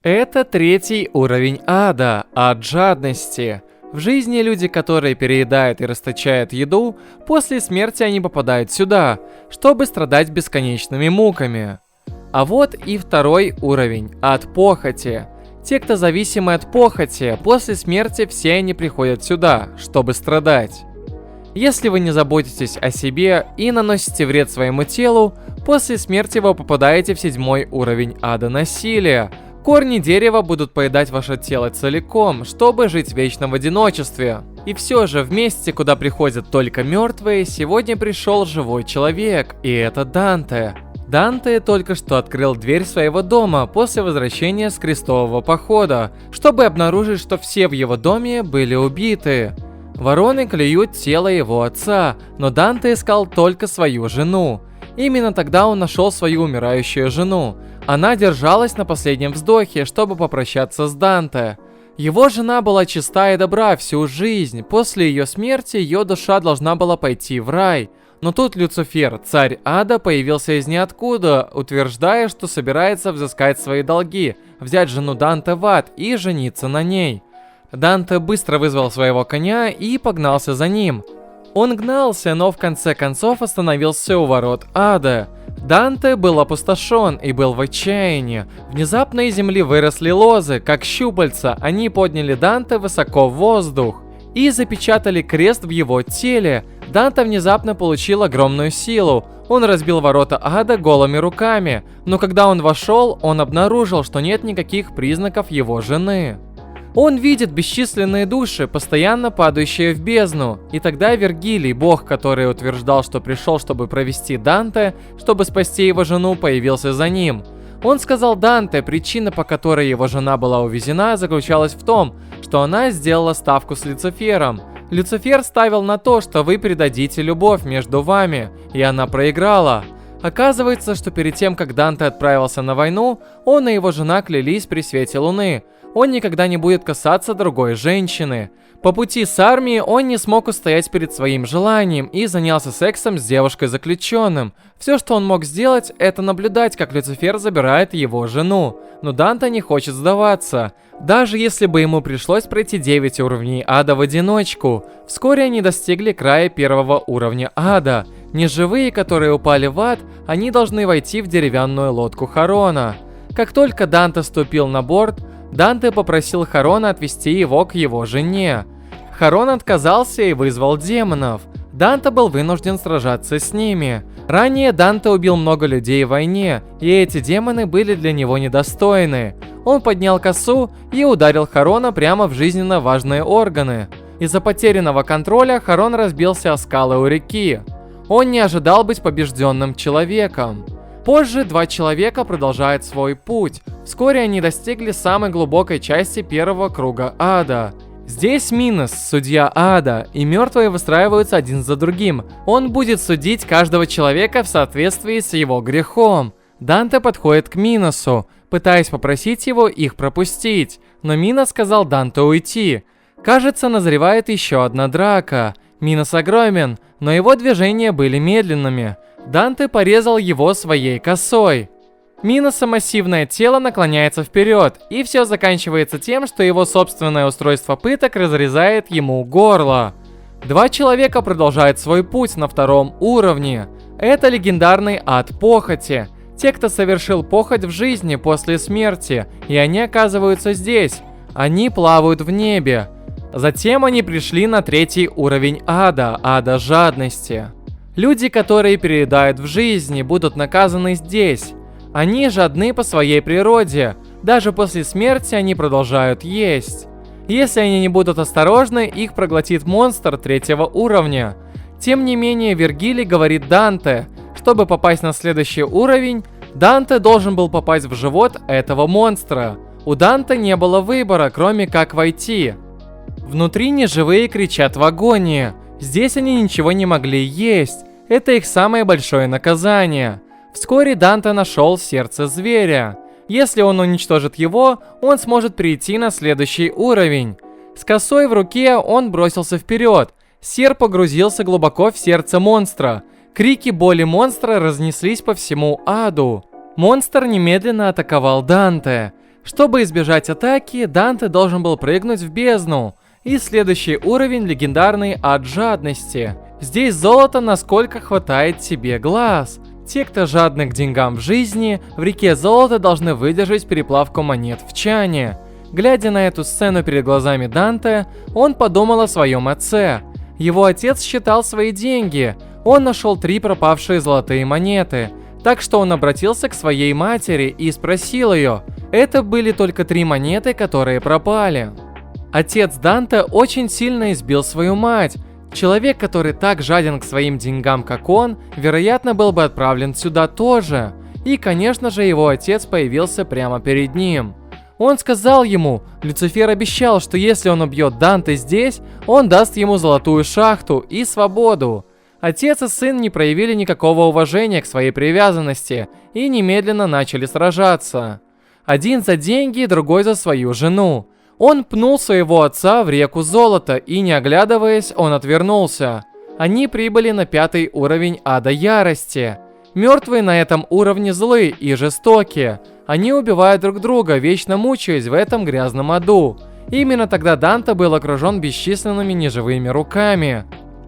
Это третий уровень ада, ад жадности. В жизни люди, которые переедают и расточают еду, после смерти они попадают сюда, чтобы страдать бесконечными муками. А вот и второй уровень, ад похоти. Те, кто зависимы от похоти, после смерти все они приходят сюда, чтобы страдать. Если вы не заботитесь о себе и наносите вред своему телу, после смерти вы попадаете в седьмой уровень ада насилия. Корни дерева будут поедать ваше тело целиком, чтобы жить вечно в одиночестве. И все же, в месте, куда приходят только мертвые, сегодня пришел живой человек, и это Данте. Данте только что открыл дверь своего дома после возвращения с крестового похода, чтобы обнаружить, что все в его доме были убиты. Вороны клюют тело его отца, но Данте искал только свою жену. Именно тогда он нашел свою умирающую жену. Она держалась на последнем вздохе, чтобы попрощаться с Данте. Его жена была чиста и добра всю жизнь. После ее смерти ее душа должна была пойти в рай. Но тут Люцифер, царь ада, появился из ниоткуда, утверждая, что собирается взыскать свои долги, взять жену Данте в ад и жениться на ней. Данте быстро вызвал своего коня и погнался за ним. Он гнался, но в конце концов остановился у ворот ада. Данте был опустошен и был в отчаянии. Внезапно из земли выросли лозы, как щупальца. Они подняли Данте высоко в воздух и запечатали крест в его теле. Данте внезапно получил огромную силу. Он разбил ворота ада голыми руками, но когда он вошел, он обнаружил, что нет никаких признаков его жены. Он видит бесчисленные души, постоянно падающие в бездну. И тогда Вергилий, бог, который утверждал, что пришел, чтобы провести Данте, чтобы спасти его жену, появился за ним. Он сказал Данте, причина, по которой его жена была увезена, заключалась в том, что она сделала ставку с Люцифером. Люцифер ставил на то, что вы предадите любовь между вами, и она проиграла. Оказывается, что перед тем, как Данте отправился на войну, он и его жена клялись при свете луны. Он никогда не будет касаться другой женщины. По пути с армией он не смог устоять перед своим желанием и занялся сексом с девушкой-заключенным. Все, что он мог сделать, это наблюдать, как Люцифер забирает его жену. Но Данте не хочет сдаваться. Даже если бы ему пришлось пройти 9 уровней ада в одиночку, вскоре они достигли края первого уровня ада. Неживые, которые упали в ад, они должны войти в деревянную лодку Харона. Как только Данте ступил на борт, Данте попросил Харона отвезти его к его жене. Харон отказался и вызвал демонов. Данте был вынужден сражаться с ними. Ранее Данте убил много людей в войне, и эти демоны были для него недостойны. Он поднял косу и ударил Харона прямо в жизненно важные органы. Из-за потерянного контроля Харон разбился о скалы у реки. Он не ожидал быть побежденным человеком. Позже два человека продолжают свой путь. Вскоре они достигли самой глубокой части первого круга ада. Здесь Минос, судья ада, и мертвые выстраиваются один за другим. Он будет судить каждого человека в соответствии с его грехом. Данте подходит к Миносу, пытаясь попросить его их пропустить, но Минос сказал Данте уйти. Кажется, назревает еще одна драка. Минос огромен, но его движения были медленными. Данте порезал его своей косой. Миноса массивное тело наклоняется вперед, и все заканчивается тем, что его собственное устройство пыток разрезает ему горло. Два человека продолжают свой путь на втором уровне. Это легендарный ад похоти. Те, кто совершил похоть в жизни после смерти, и они оказываются здесь. Они плавают в небе. Затем они пришли на третий уровень ада, ада жадности. Люди, которые переедают в жизни, будут наказаны здесь. Они жадны по своей природе. Даже после смерти они продолжают есть. Если они не будут осторожны, их проглотит монстр третьего уровня. Тем не менее, Вергилий говорит Данте, чтобы попасть на следующий уровень, Данте должен был попасть в живот этого монстра. У Данте не было выбора, кроме как войти. Внутри неживые кричат в агонии. Здесь они ничего не могли есть. Это их самое большое наказание. Вскоре Данте нашел сердце зверя. Если он уничтожит его, он сможет перейти на следующий уровень. С косой в руке он бросился вперед. Серп погрузился глубоко в сердце монстра. Крики боли монстра разнеслись по всему аду. Монстр немедленно атаковал Данте. Чтобы избежать атаки, Данте должен был прыгнуть в бездну. И следующий уровень — легендарный ад жадности. Здесь золото насколько хватает тебе глаз. Те, кто жадны к деньгам в жизни, в реке золота должны выдержать переплавку монет в чане. Глядя на эту сцену перед глазами Данте, он подумал о своем отце. Его отец считал свои деньги. Он нашел 3 пропавшие золотые монеты. Так что он обратился к своей матери и спросил ее. Это были только 3 монеты, которые пропали. Отец Данте очень сильно избил свою мать. Человек, который так жаден к своим деньгам, как он, вероятно, был бы отправлен сюда тоже. И, конечно же, его отец появился прямо перед ним. Он сказал ему, Люцифер обещал, что если он убьет Данте здесь, он даст ему золотую шахту и свободу. Отец и сын не проявили никакого уважения к своей привязанности и немедленно начали сражаться. Один за деньги, другой за свою жену. Он пнул своего отца в реку золота и, не оглядываясь, он отвернулся. Они прибыли на 5-й уровень ада ярости. Мертвые на этом уровне злы и жестокие. Они убивают друг друга, вечно мучаясь в этом грязном аду. Именно тогда Данте был окружен бесчисленными неживыми руками.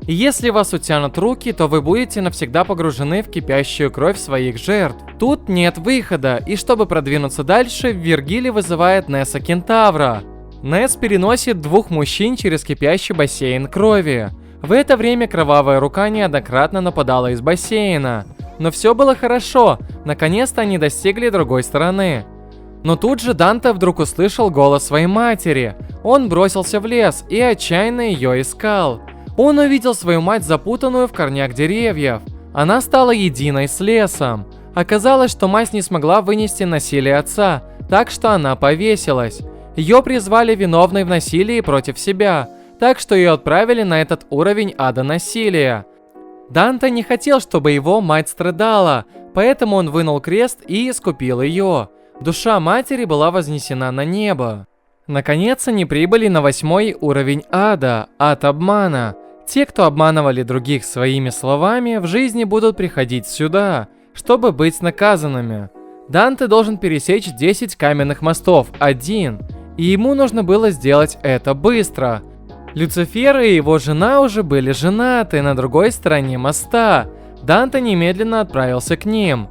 И если вас утянут руки, то вы будете навсегда погружены в кипящую кровь своих жертв. Тут нет выхода, и чтобы продвинуться дальше, Вергилий вызывает Несса Кентавра. Несс переносит 2 мужчин через кипящий бассейн крови. В это время кровавая рука неоднократно нападала из бассейна. Но все было хорошо, наконец-то они достигли другой стороны. Но тут же Данте вдруг услышал голос своей матери. Он бросился в лес и отчаянно ее искал. Он увидел свою мать, запутанную в корнях деревьев. Она стала единой с лесом. Оказалось, что мать не смогла вынести насилие отца, так что она повесилась. Ее призвали виновной в насилии против себя, так что ее отправили на этот уровень ада насилия. Данте не хотел, чтобы его мать страдала, поэтому он вынул крест и искупил ее. Душа матери была вознесена на небо. Наконец они прибыли на 8-й уровень ада, ад обмана. Те, кто обманывали других своими словами, в жизни будут приходить сюда, чтобы быть наказанными. Данте должен пересечь 10 каменных мостов один, и ему нужно было сделать это быстро. Люцифер и его жена уже были женаты на другой стороне моста. Данте немедленно отправился к ним.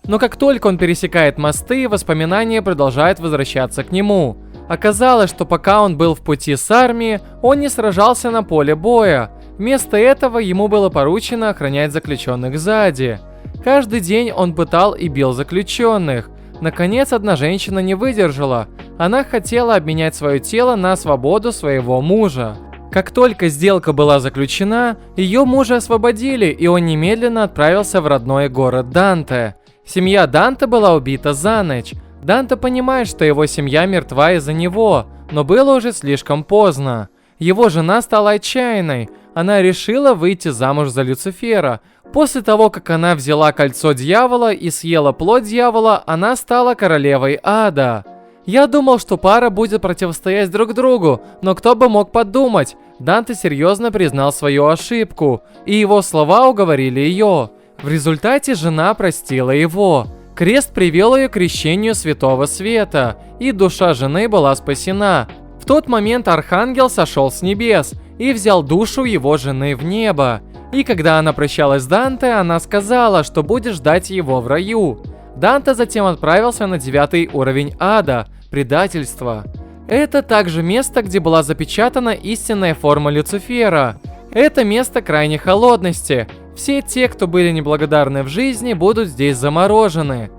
Но как только он пересекает мосты, воспоминания продолжают возвращаться к нему. Оказалось, что пока он был в пути с армией, он не сражался на поле боя. Вместо этого ему было поручено охранять заключенных сзади. Каждый день он пытал и бил заключенных. Наконец, одна женщина не выдержала. Она хотела обменять свое тело на свободу своего мужа. Как только сделка была заключена, ее мужа освободили, и он немедленно отправился в родной город Данте. Семья Данте была убита за ночь. Данте понимает, что его семья мертва из-за него, но было уже слишком поздно. Его жена стала отчаянной. Она решила выйти замуж за Люцифера. После того, как она взяла кольцо дьявола и съела плоть дьявола, она стала королевой ада. Я думал, что пара будет противостоять друг другу, но кто бы мог подумать. Данте серьезно признал свою ошибку, и его слова уговорили ее. В результате жена простила его. Крест привел ее к крещению Святого Света, и душа жены была спасена. В тот момент архангел сошел с небес и взял душу его жены в небо. И когда она прощалась с Данте, она сказала, что будет ждать его в раю. Данте затем отправился на 9-й уровень ада – предательство. Это также место, где была запечатана истинная форма Люцифера. Это место крайней холодности. Все те, кто были неблагодарны в жизни, будут здесь заморожены.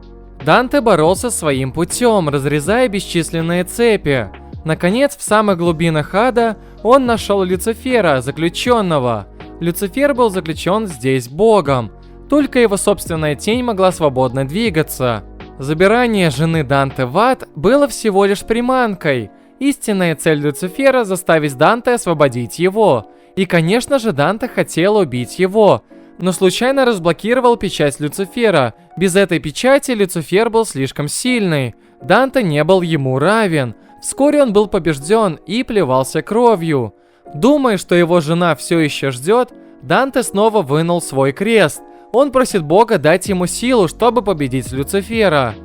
Данте боролся своим путем, разрезая бесчисленные цепи. Наконец, в самых глубинах ада он нашел Люцифера, заключенного. Люцифер был заключен здесь Богом. Только его собственная тень могла свободно двигаться. Забирание жены Данте в ад было всего лишь приманкой. Истинная цель Люцифера – заставить Данте освободить его. И, конечно же, Данте хотел убить его, но случайно разблокировал печать Люцифера. Без этой печати Люцифер был слишком сильный. Данте не был ему равен. Вскоре он был побежден и плевался кровью. Думая, что его жена все еще ждет, Данте снова вынул свой крест. Он просит Бога дать ему силу, чтобы победить Люцифера.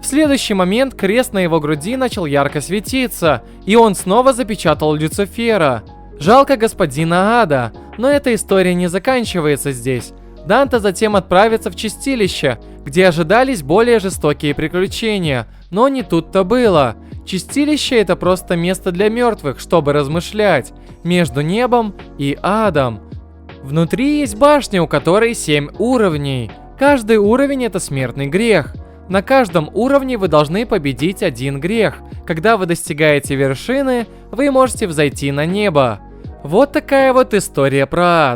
В следующий момент крест на его груди начал ярко светиться, и он снова запечатал Люцифера. Жалко господина Ада, но эта история не заканчивается здесь. Данте затем отправится в чистилище, где ожидались более жестокие приключения, но не тут-то было. Чистилище — это просто место для мертвых, чтобы размышлять, между небом и адом. Внутри есть башня, у которой 7 уровней. Каждый уровень — это смертный грех. На каждом уровне вы должны победить один грех. Когда вы достигаете вершины, вы можете взойти на небо. Вот такая вот история про ад.